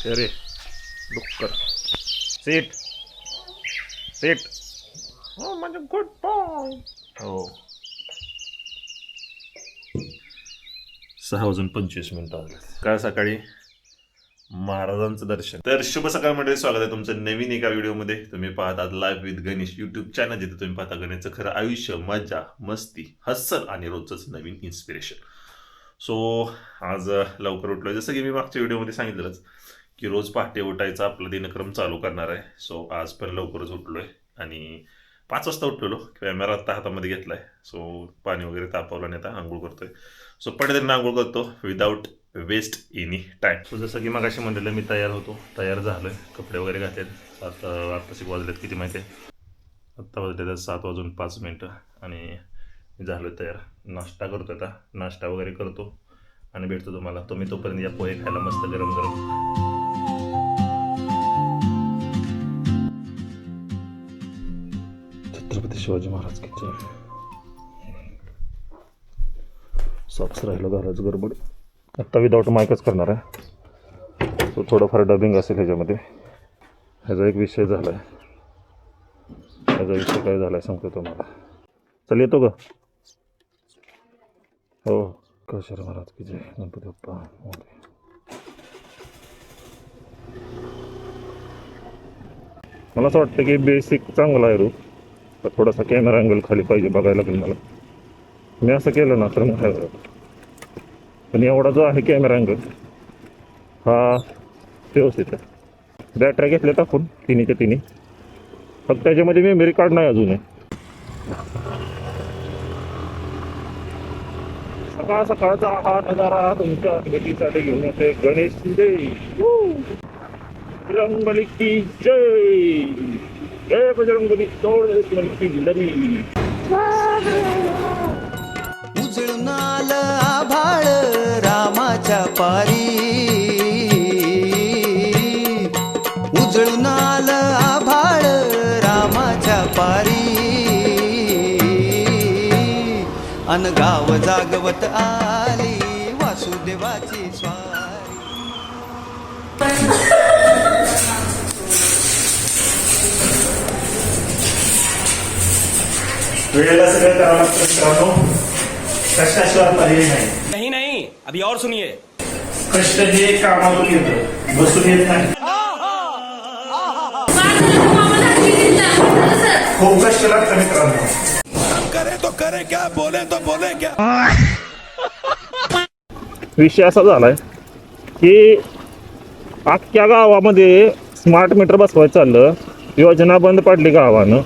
अरे डुक्कर seat seat. हो म्हणजे गुड बॉय. हो 6:25 काल सकाळी महाराजांचं दर्शन. तर शुभ सकाळ मंडळी, स्वागत आहे तुमचं नवीन एका व्हिडिओमध्ये. तुम्ही पाहतात live with Ganesh YouTube channel, जिथे तुम्ही पाहता गणेशचं खरं आयुष्य, मजा मस्ती, हसल आणि रोजच नवीन इन्स्पिरेशन. सो आज लवकर उठलोय, जसं की मी मागच्या व्हिडिओमध्ये सांगितलंच की रोज पहाटे उठायचा आपला दिनक्रम चालू करणार आहे. सो आज पण लवकरच उठलोय आणि 5 वाजता उठलेलो. कॅमेरा आता हातामध्ये घेतलाय. सो पाणी वगैरे तापवलं आणि आता आंघोळ करतोय. सो पटकन आंघोळ करतो without waste any time. So जसं की मगाशी म्हणलेलं मी तयार झालोय, कपडे वगैरे घातलेत. आत्ताशी वाजलेत किती माहिती आहे, आत्ता वाजलेत 7:05 आणि मी झालोय तयार. नाश्ता करतो, आता नाश्ता वगैरे करतो आणि भेटतो तुम्हाला. तुम्ही तोपर्यंत या पोहे खायला मस्त गरम गरम. छत्रपती शिवाजी महाराज की जय. सॉक्स राहिलं घराच गडबड. आत्ता विदाऊट मायकच करणार आहे. तो थोडंफार डबिंग असेल ह्याच्यामध्ये. ह्याचा एक विषय झाला आहे. ह्याचा विषय काय झाला आहे सांगतो तुम्हाला. चल येतो का? हो कशर महाराज की जय. गणपती बाप्पा मोरया. मला असं वाटतं की बेसिक चांगला आहे रूप, तर थोडासा कॅमेरा अँगल खाली पाहिजे, बघायला लागेल मला. मी असं केलं ना तर मग पण एवढा जो आहे कॅमेरा अँगल हा व्यवस्थित आहे. बॅटऱ्या घेतल्या टाकून तिन्हीच्या तिन्ही, फक्त त्याच्यामध्ये मेमरी कार्ड नाही अजून आहे. सकाळ सकाळचा हा नजारा तुमच्या भेटीसाठी घेऊन येते गणेश बजरंगबली की जय. जय बजरंगबली. की जिंदगी. उजळून आलं आभाळ रामाच्या पारी, उजळून आलं आभाळ रामाच्या पारी, अन गाव जागवत आली वासुदेवाची स्वारी. वेळेला सगळं करावं लागतं मित्रांनो. कष्टाशिवाय पर्याय नाही. नहीं नहीं, अभी और सुनिए. कष्ट हे कामातून येतं, बसून येत नाही. खूप कष्ट लागतं मित्रांनो. करे तो करे क्या, बोले तो बोले क्या. विषय असा झालाय की अख्ख्या गावामध्ये स्मार्ट मीटर बसवायचं चाललं, योजना बंद पडली गावानं,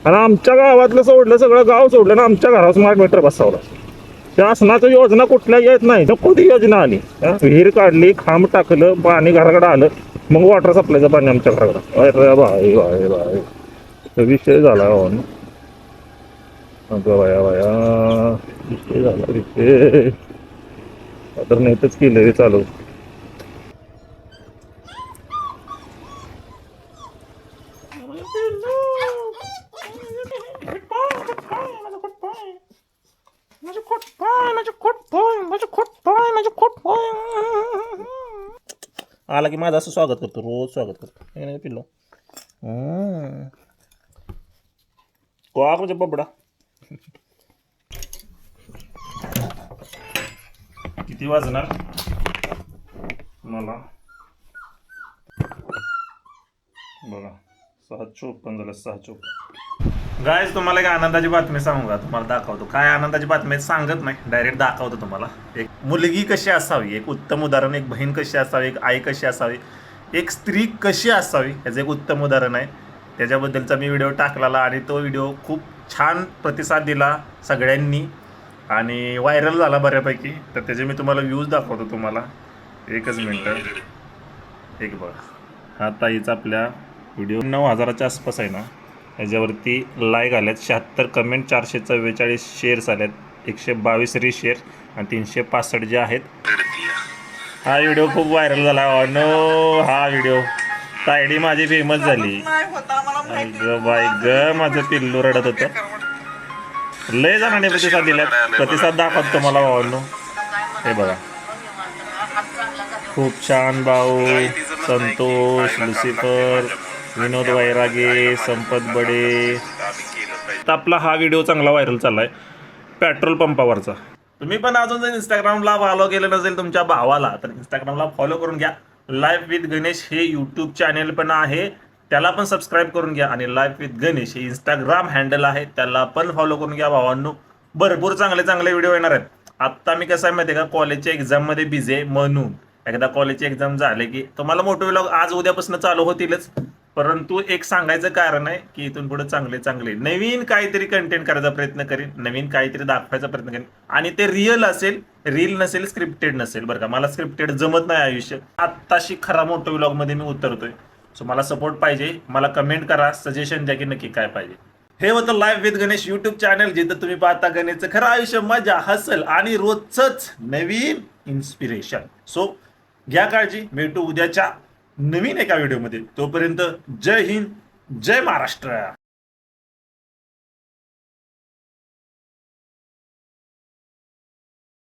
आणि आमच्या गावातलं सोडलं, सगळं गाव सोडलं ना आमच्या घरावर स्मार्ट मीटर बसवलं. शासनाचं योजना कुठल्या येत नाही. कोणती योजना आली? विहीर काढली, खांब टाकलं, पाणी घराकडे आलं, मग वॉटर सप्लायचं पाणी आमच्या घराकडं. अरे बाय बाय बाय, विषय झाला बाया बाया, विषय झाला विषय. तर नाहीतच केलं चालू. आला की माझं असं स्वागत करतो, रोज स्वागत करतो. पिल्लो म्हणजे बबडा. किती वाजणार मला बघा, 6:54 झालं. 6:54. गायज तुम्हाला एक आनंदाची बातमी सांगू का? तुम्हाला दाखवतो. काय आनंदाची बातमी आहे सांगत नाही, डायरेक्ट दाखवतो तुम्हाला. एक मुलगी कशी असावी, एक उत्तम उदाहरण. एक बहीण कशी असावी, एक आई कशी असावी, एक स्त्री कशी असावी, ह्याचं एक उत्तम उदाहरण आहे. त्याच्याबद्दलचा मी व्हिडिओ टाकलेला आणि तो व्हिडिओ खूप छान प्रतिसाद दिला सगळ्यांनी आणि व्हायरल झाला बऱ्यापैकी. तर त्याचे मी तुम्हाला व्ह्यूज दाखवतो तुम्हाला. एकच मिनटं. एक बघा, हा ताईचा आपल्या व्हिडिओ 9,000च्या आसपास आहे ना. ह्याच्यावरती लाईक आल्यात 76 कमेंट, 444 शेअर्स आल्यात, 122 रिशेअर आणि 365 जे आहेत. हा व्हिडिओ खूप व्हायरल झाला. नो हा व्हिडिओ तायडी माझी फेमस झाली. ग बाई ग, माझं पिल्लू रडत होतं. लय जणांनी प्रतिसाद दिल्यात. प्रतिसाद दाखवतो तुम्हाला भावांनो. हे बघा खूप छान भाऊ, संतोष, लुसिफर, विनोद वैरागे, संपत बडे. तर आपला हा व्हिडिओ चांगला व्हायरल चाललाय पेट्रोल पंपावरचा. तुम्ही पण अजून जर इंस्टाग्रामला फॉलो केलं नसेल तुमच्या भावाला तर इंस्टाग्रामला फॉलो करून घ्या. लाईफ विथ गणेश हे यूट्यूब चॅनेल पण आहे, त्याला पण सबस्क्राईब करून घ्या. आणि लाईफ विथ गणेश हे इंस्टाग्राम हँडल आहे, त्याला पण फॉलो करून घ्या भावांनो. भरपूर चांगले चांगले व्हिडिओ येणार आहेत. आत्ता मी कसं आहे माहिती आहे का, कॉलेजच्या एक्झाममध्ये बिझी आहे म्हणून एकदा कॉलेजची एक्झाम झाले की तुम्हाला मोठे व्लॉग आज उद्यापासून चालू होतीलच. परंतु एक सांगायचं कारण आहे की इथून पुढे चांगले चांगले नवीन काहीतरी कंटेंट करायचा प्रयत्न करेन, नवीन काहीतरी दाखवायचा प्रयत्न करेन. आणि ते रिअल असेल, रील नसेल, स्क्रिप्टेड नसेल. बरं का, मला स्क्रिप्टेड जमत नाही आयुष्य. आत्ताशी खरा मोठो व्लॉग मध्ये मी उतरतोय. सो मला सपोर्ट पाहिजे, मला कमेंट करा, सजेशन द्या की नक्की काय पाहिजे. हे होतं life with Ganesh YouTube channel, जिथं तुम्ही पाहता गणेशचं खरं आयुष्य, मजा, हसल आणि रोजच नवीन इन्स्पिरेशन. सो घ्या काळजी, भेटू उद्याच्या नवीन एका व्हिडिओमध्ये. तोपर्यंत जय हिंद, जय महाराष्ट्र.